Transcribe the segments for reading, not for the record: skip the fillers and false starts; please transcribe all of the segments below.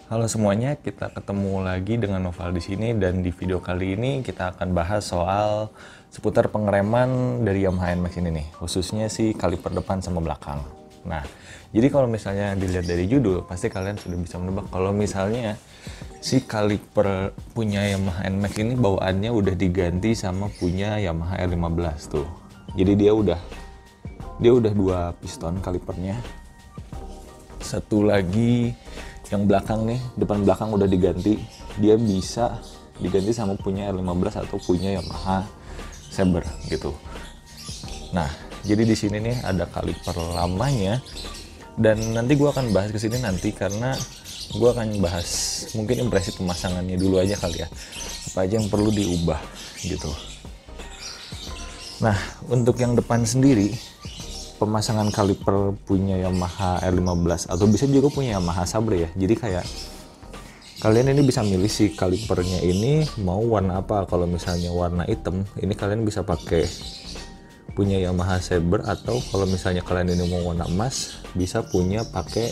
Halo semuanya, kita ketemu lagi dengan Noval di sini dan di video kali ini kita akan bahas soal seputar pengereman dari Yamaha NMAX ini nih, khususnya si kaliper depan sama belakang. Nah, jadi kalau misalnya dilihat dari judul, pasti kalian sudah bisa menebak kalau misalnya si kaliper punya Yamaha NMAX ini bawaannya udah diganti sama punya Yamaha R15 tuh. Jadi dia udah dua piston kalipernya. Satu lagi yang belakang nih, depan belakang udah diganti, dia bisa diganti sama punya R15 atau punya Yamaha Saber gitu. Nah, jadi di sini nih ada kaliper lamanya dan nanti gue akan bahas kesini nanti karena gue akan bahas mungkin impresi pemasangannya dulu aja kali ya, apa aja yang perlu diubah gitu. Nah, untuk yang depan sendiri, pemasangan kaliper punya Yamaha R15 atau bisa juga punya Yamaha Sabre ya. Jadi kayak kalian ini bisa milih si kalipernya ini mau warna apa. Kalau misalnya warna hitam, ini kalian bisa pakai punya Yamaha Sabre, atau kalau misalnya kalian ini mau warna emas, bisa punya pakai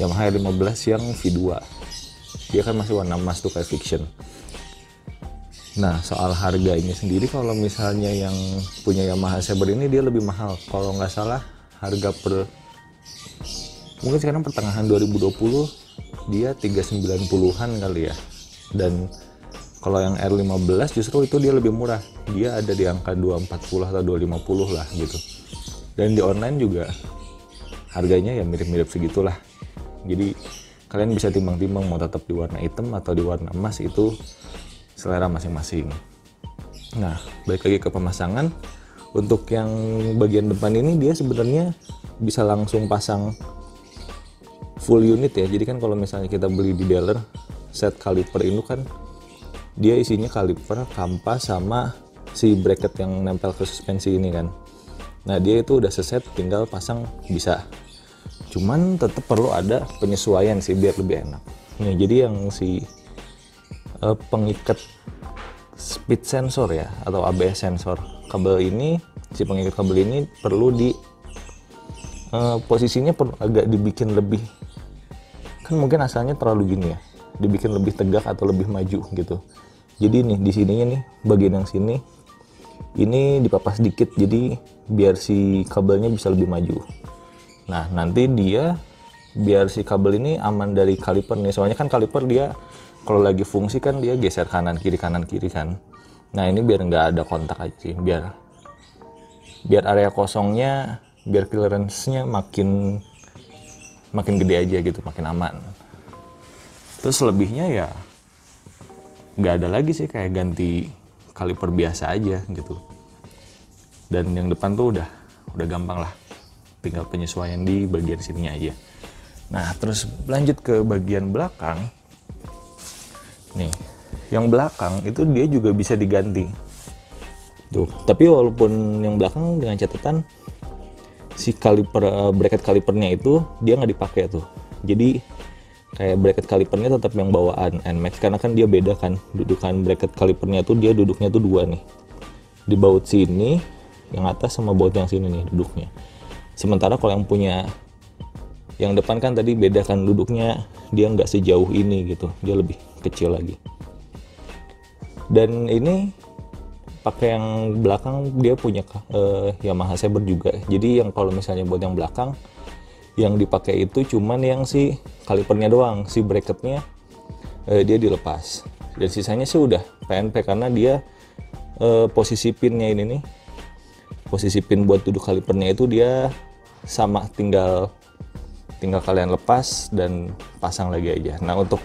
Yamaha R15 yang V2. Dia kan masih warna emas tuh kayak Fiction. Nah, soal harganya sendiri, kalau misalnya yang punya Yamaha Saber ini dia lebih mahal. Kalau nggak salah harga mungkin sekarang pertengahan 2020 dia 390-an kali ya. Dan kalau yang R15 justru itu dia lebih murah. Dia ada di angka 240 atau 250 lah gitu. Dan di online juga harganya ya mirip-mirip segitulah. Jadi kalian bisa timbang-timbang mau tetap di warna hitam atau di warna emas, itu selera masing-masing. Nah, balik lagi ke pemasangan. Untuk yang bagian depan ini dia sebenarnya bisa langsung pasang full unit ya. Jadi kan kalau misalnya kita beli di dealer set kaliper ini kan dia isinya kaliper, kampas, sama si bracket yang nempel ke suspensi ini kan. Nah, dia itu udah seset, tinggal pasang bisa. Cuman tetap perlu ada penyesuaian sih biar lebih enak. Nah, jadi yang si pengikat speed sensor ya atau ABS sensor kabel ini, si pengikat kabel ini perlu di posisinya perlu agak dibikin lebih, kan mungkin asalnya terlalu gini ya, dibikin lebih tegak atau lebih maju gitu. Jadi nih di sininya nih, bagian yang sini ini dipapas dikit, jadi biar si kabelnya bisa lebih maju. Nah, nanti dia biar si kabel ini aman dari kaliper nih, soalnya kan kaliper dia kalau lagi fungsi kan dia geser kanan kiri kan. Nah, ini biar nggak ada kontak aja sih, biar area kosongnya, biar clearance-nya makin gede aja gitu, makin aman. Terus lebihnya ya nggak ada lagi sih, kayak ganti kaliper biasa aja gitu. Dan yang depan tuh udah gampang lah, tinggal penyesuaian di bagian sininya aja. Nah, terus lanjut ke bagian belakang. Nih, yang belakang itu dia juga bisa diganti. Tuh, tapi walaupun yang belakang dengan catatan si kaliper bracket kalipernya itu dia nggak dipakai tuh. Jadi kayak bracket kalipernya tetap yang bawaan NMAX, karena kan dia beda kan dudukan bracket kalipernya tuh, dia duduknya tuh dua nih. Di baut sini yang atas sama baut yang sini nih duduknya. Sementara kalau yang punya yang depan kan tadi beda kan duduknya, dia nggak sejauh ini gitu, dia lebih kecil lagi. Dan ini pakai yang belakang dia punya Yamaha Saber juga. Jadi yang kalau misalnya buat yang belakang yang dipakai itu cuman yang si kalipernya doang, si bracketnya dia dilepas. Dan sisanya sih udah PNP karena dia posisi pinnya ini nih, posisi pin buat duduk kalipernya itu dia sama, tinggal kalian lepas dan pasang lagi aja. Nah, untuk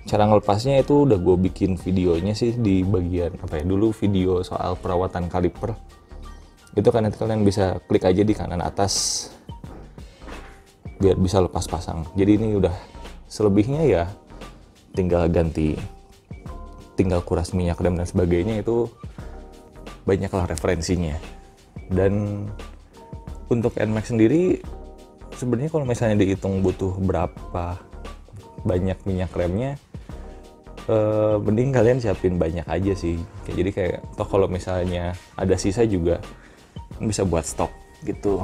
cara ngelepasnya itu udah gue bikin videonya sih di bagian apa ya, dulu video soal perawatan kaliper itu kan, nanti kalian bisa klik aja di kanan atas biar bisa lepas pasang. Jadi ini udah selebihnya ya tinggal kuras minyak rem dan sebagainya, itu banyaklah referensinya. Dan untuk NMAX sendiri sebenarnya kalau misalnya dihitung butuh berapa banyak minyak remnya, mending kalian siapin banyak aja sih. Jadi kayak toh kalau misalnya ada sisa juga bisa buat stok gitu.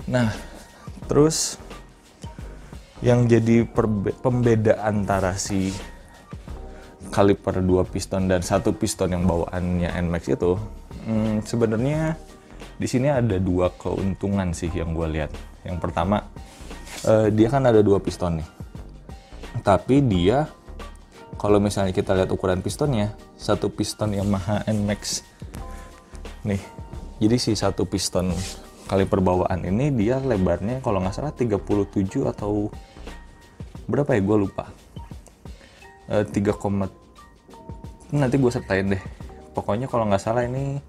Nah, terus Yang jadi pembeda antara si kaliper 2 piston dan 1 piston yang bawaannya NMAX itu, sebenarnya di sini ada 2 keuntungan sih yang gue lihat. Yang pertama, dia kan ada 2 piston nih, tapi dia kalau misalnya kita lihat ukuran pistonnya, 1 piston Yamaha NMAX nih, jadi si 1 piston kaliper bawaan ini dia lebarnya kalau nggak salah 37 atau berapa ya, gue lupa, 3, nanti gue sertain deh. Pokoknya kalau nggak salah ini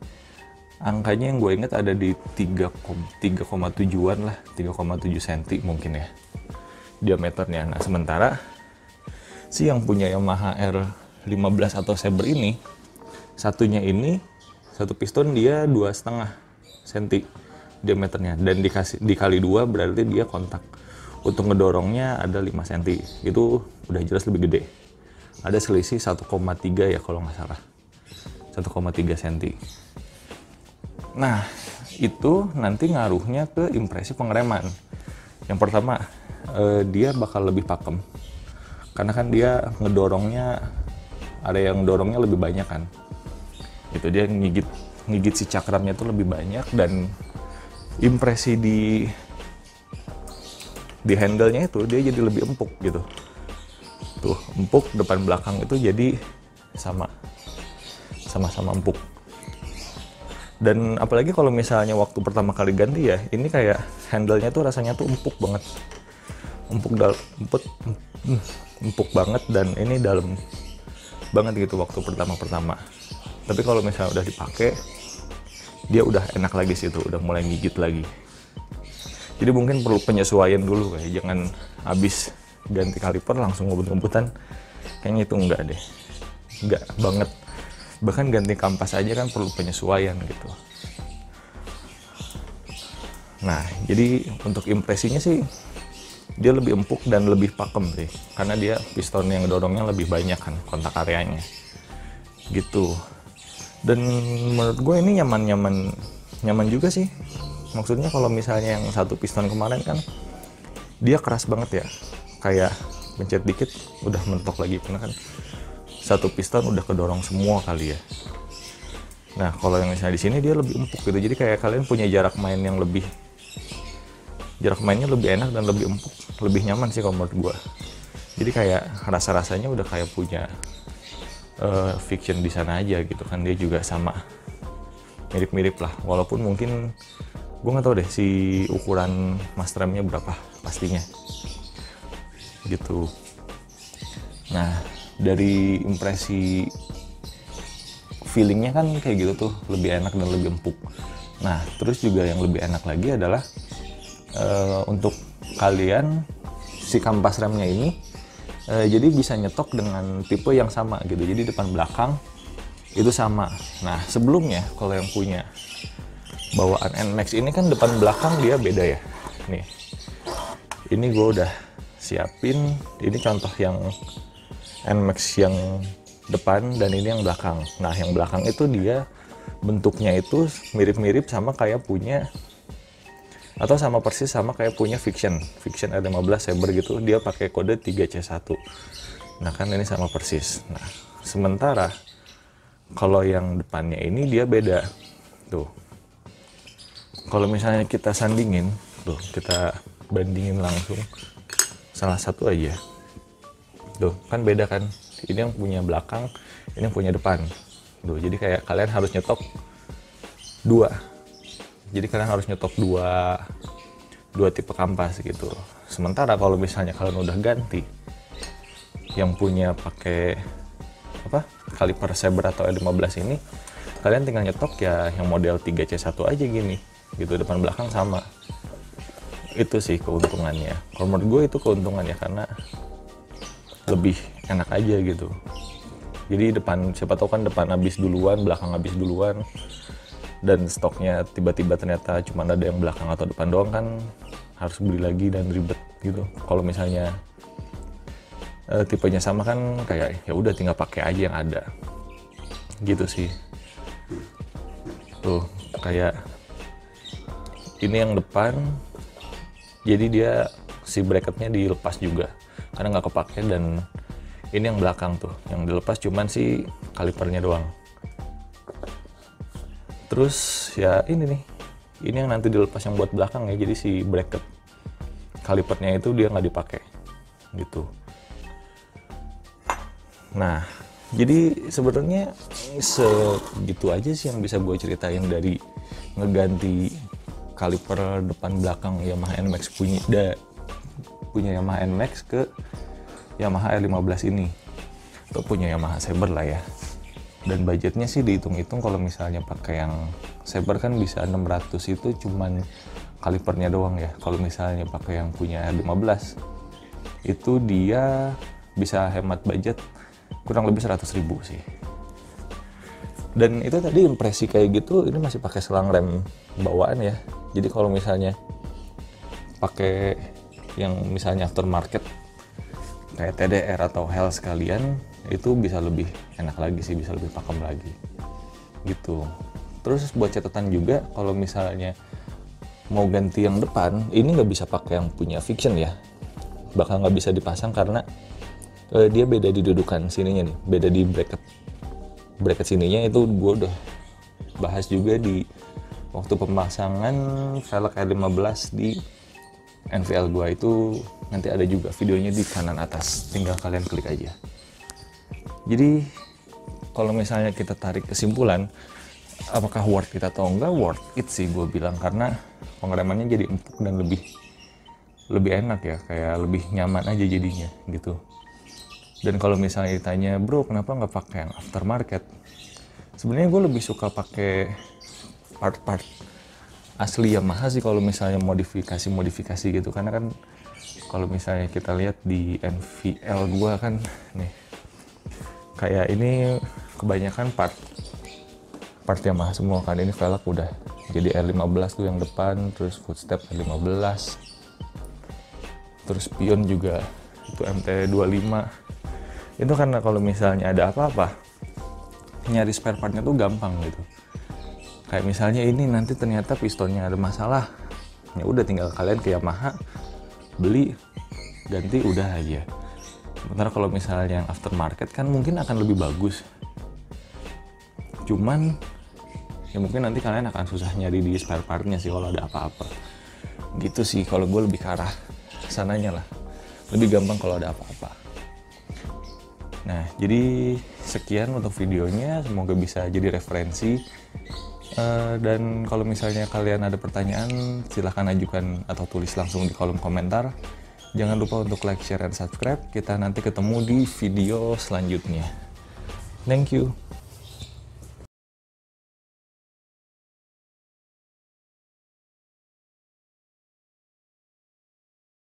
angkanya yang gue inget ada di 3,7an lah, 3,7 cm mungkin ya diameternya. Nah sementara si yang punya Yamaha R15 atau Saber ini, satunya ini 1 piston dia 2,5 cm diameternya, dan dikali 2 berarti dia kontak untuk ngedorongnya ada 5 cm. Itu udah jelas lebih gede, ada selisih 1,3 ya kalau nggak salah, 1,3 cm. Nah itu nanti ngaruhnya ke impresi pengereman. Yang pertama, dia bakal lebih pakem karena kan dia ngedorongnya, ada yang dorongnya lebih banyak kan, itu dia ngigit si cakramnya itu lebih banyak, dan impresi di handle-nya itu dia jadi lebih empuk gitu. Tuh, empuk depan belakang itu jadi sama-sama empuk. Dan apalagi kalau misalnya waktu pertama kali ganti ya, ini kayak handle-nya tuh rasanya tuh empuk banget. Empuk banget, dan ini dalam banget gitu waktu pertama-pertama. Tapi kalau misalnya udah dipakai, dia udah enak lagi sih, tuh udah mulai gigit lagi. Jadi mungkin perlu penyesuaian dulu kayak, jangan habis ganti kaliper langsung ngebut-ngebutan, kayaknya itu enggak deh, enggak banget. Bahkan ganti kampas aja kan perlu penyesuaian gitu. Nah jadi untuk impresinya sih dia lebih empuk dan lebih pakem sih, karena dia piston yang dorongnya lebih banyak kan kontak areanya gitu. Dan menurut gue ini nyaman juga sih. Maksudnya kalau misalnya yang 1 piston kemarin kan dia keras banget ya, kayak pencet dikit udah mentok lagi, karena kan 1 piston udah kedorong semua kali ya. Nah kalau yang misalnya di sini dia lebih empuk gitu, jadi kayak kalian punya jarak mainnya lebih enak dan lebih empuk, lebih nyaman sih kalau menurut gua. Jadi kayak rasa-rasanya udah kayak punya Fiction di sana aja gitu kan. Dia juga sama, mirip-mirip lah, walaupun mungkin gue nggak tahu deh si ukuran master remnya berapa pastinya gitu. Nah dari impresi feelingnya kan kayak gitu tuh, lebih enak dan lebih empuk. Nah terus juga yang lebih enak lagi adalah untuk kalian, si kampas remnya ini jadi bisa nyetok dengan tipe yang sama gitu, jadi depan belakang itu sama. Nah sebelumnya kalau yang punya bawaan NMAX ini kan depan belakang dia beda ya. Nih ini gue udah siapin, ini contoh yang NMAX yang depan dan ini yang belakang. Nah yang belakang itu dia bentuknya itu mirip-mirip sama kayak punya, atau sama persis sama kayak punya Fiction R15 Saber gitu, dia pakai kode 3C1. Nah kan ini sama persis. Nah sementara kalau yang depannya ini dia beda tuh. Kalau misalnya kita sandingin tuh, kita bandingin langsung salah satu aja tuh, kan beda kan. Ini yang punya belakang, ini yang punya depan tuh. Jadi kayak kalian harus nyetok dua, jadi kalian harus nyetok dua tipe kampas gitu. Sementara kalau misalnya kalian udah ganti yang punya pakai apa kaliper Saber atau R15 ini, kalian tinggal nyetok ya yang model 3C1 aja gini gitu, depan belakang sama. Itu sih keuntungannya. Kalau menurut gue itu keuntungannya, karena lebih enak aja gitu. Jadi depan, siapa tahu kan depan habis duluan, belakang habis duluan, dan stoknya tiba-tiba ternyata cuma ada yang belakang atau depan doang, kan harus beli lagi dan ribet gitu. Kalau misalnya tipenya sama kan kayak ya udah tinggal pakai aja yang ada gitu sih. Tuh kayak ini yang depan, jadi dia si bracketnya dilepas juga karena nggak kepake, dan ini yang belakang tuh yang dilepas cuman si kalipernya doang. Terus ya ini nih, ini yang nanti dilepas yang buat belakang ya, jadi si bracket kalipernya itu dia nggak dipakai gitu. Nah, jadi sebenarnya segitu aja sih yang bisa gue ceritain dari ngeganti kaliper depan belakang Yamaha NMAX punya Yamaha NMAX ke Yamaha R15 ini, atau punya Yamaha Saber lah ya. Dan budgetnya sih dihitung-hitung kalau misalnya pakai yang Saber kan bisa 600, itu cuman kalipernya doang ya. Kalau misalnya pakai yang punya R15 itu dia bisa hemat budget kurang lebih 100.000 sih. Dan itu tadi impresi kayak gitu, ini masih pakai selang rem bawaan ya. Jadi kalau misalnya pakai yang misalnya aftermarket kayak TDR atau HEL sekalian, itu bisa lebih enak lagi sih, bisa lebih pakem lagi gitu. Terus buat catatan juga, kalau misalnya mau ganti yang depan, ini nggak bisa pakai yang punya Fiction ya, bakal nggak bisa dipasang karena dia beda di dudukan sininya nih, beda di bracket sininya. Itu gue udah bahas juga di waktu pemasangan velg R15 di NVL gue, itu nanti ada juga videonya di kanan atas, tinggal kalian klik aja. Jadi kalau misalnya kita tarik kesimpulan apakah worth it atau enggak, worth it sih gue bilang, karena pengeremannya jadi empuk dan lebih enak ya, kayak lebih nyaman aja jadinya gitu. Dan kalau misalnya ditanya, bro kenapa nggak pakai yang aftermarket, sebenarnya gue lebih suka pakai part-part asli Yamaha sih kalau misalnya modifikasi gitu, karena kan kalau misalnya kita lihat di NVL gue kan nih, kayak ini kebanyakan part Yamaha semua kan. Ini velg udah jadi R15 tuh yang depan, terus footstep R15, terus pion juga itu MT25. Itu karena kalau misalnya ada apa-apa, nyari spare partnya tuh gampang gitu. Kayak misalnya ini nanti ternyata pistonnya ada masalah, ya udah tinggal kalian ke Yamaha beli ganti udah aja. Sementara kalau misalnya yang aftermarket kan mungkin akan lebih bagus, cuman ya mungkin nanti kalian akan susah nyari di spare partnya sih kalau ada apa-apa gitu sih. Kalau gue lebih ke arah sananya lah, lebih gampang kalau ada apa-apa. Nah, jadi sekian untuk videonya, semoga bisa jadi referensi. Dan kalau misalnya kalian ada pertanyaan, silahkan ajukan atau tulis langsung di kolom komentar. Jangan lupa untuk like, share, dan subscribe. Kita nanti ketemu di video selanjutnya. Thank you.